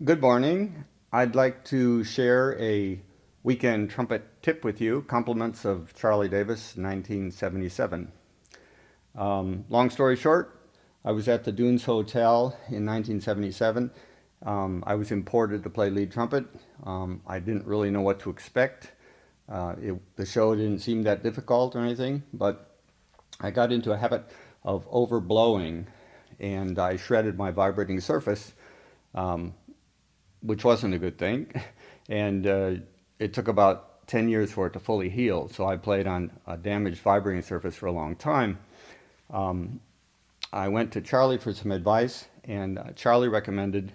Good morning. I'd like to share a weekend trumpet tip with you, compliments of Charlie Davis, 1977. Long story short, I was at the Dunes Hotel in 1977. I was imported to play lead trumpet. I didn't really know what to expect. The show didn't seem that difficult or anything, but I got into a habit of overblowing and I shredded my vibrating surface, which wasn't a good thing. And it took about 10 years for it to fully heal. So I played on a damaged vibrating surface for a long time. I went to Charlie for some advice, and Charlie recommended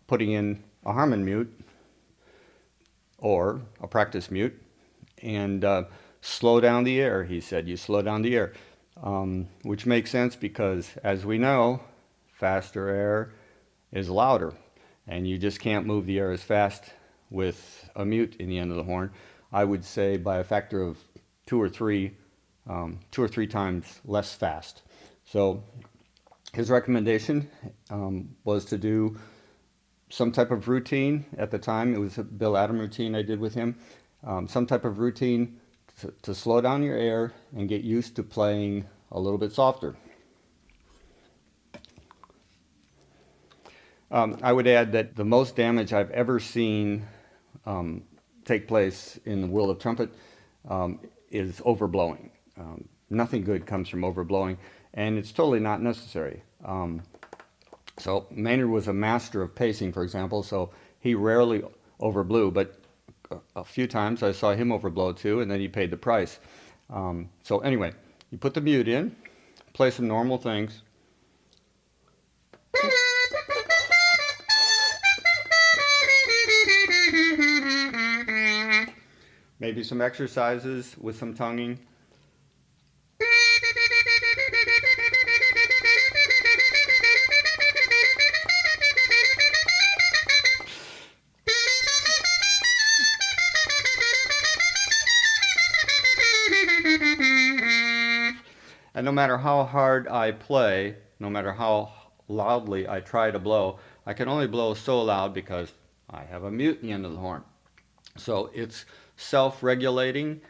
putting in a Harmon mute or a practice mute and slow down the air. He said, you slow down the air, which makes sense because, as we know, faster air is louder, and you just can't move the air as fast with a mute in the end of the horn. I would say by a factor of two or three times less fast. So his recommendation was to do some type of routine. At the time, it was a Bill Adam routine I did with him. Some type of routine to slow down your air and get used to playing a little bit softer. I would add that the most damage I've ever seen take place in the world of trumpet is overblowing. Nothing good comes from overblowing, and it's totally not necessary. So Maynard was a master of pacing, for example, so he rarely overblew, but a few times I saw him overblow too, and then he paid the price. So anyway, you put the mute in, play some normal things. Maybe some exercises with some tonguing. And no matter how hard I play, no matter how loudly I try to blow, I can only blow so loud because I have a mute in the end of the horn. So it's self-regulating.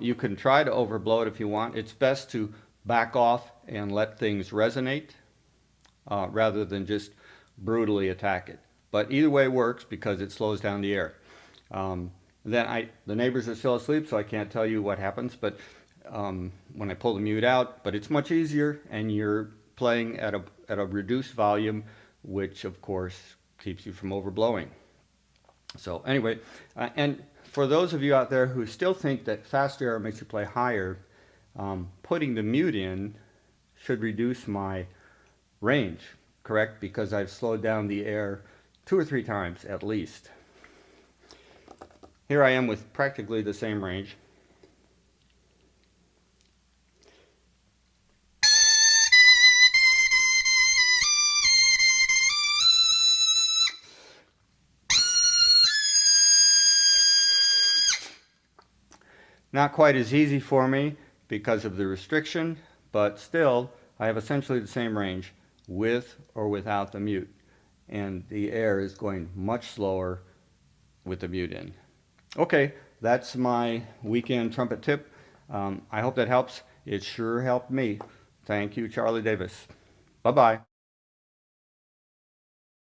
You can try to overblow it if you want. It's best to back off and let things resonate rather than just brutally attack it. But either way works because it slows down the air. The neighbors are still asleep, so I can't tell you what happens, but when I pull the mute out, but it's much easier, and you're playing at a reduced volume, which of course keeps you from overblowing. So anyway, and for those of you out there who still think that fast air makes you play higher, putting the mute in should reduce my range, correct? Because I've slowed down the air 2 or 3 times at least. Here I am with practically the same range. Not quite as easy for me because of the restriction, but still I have essentially the same range with or without the mute. And the air is going much slower with the mute in. Okay, that's my weekend trumpet tip. I hope that helps. It sure helped me. Thank you, Charlie Davis. Bye-bye.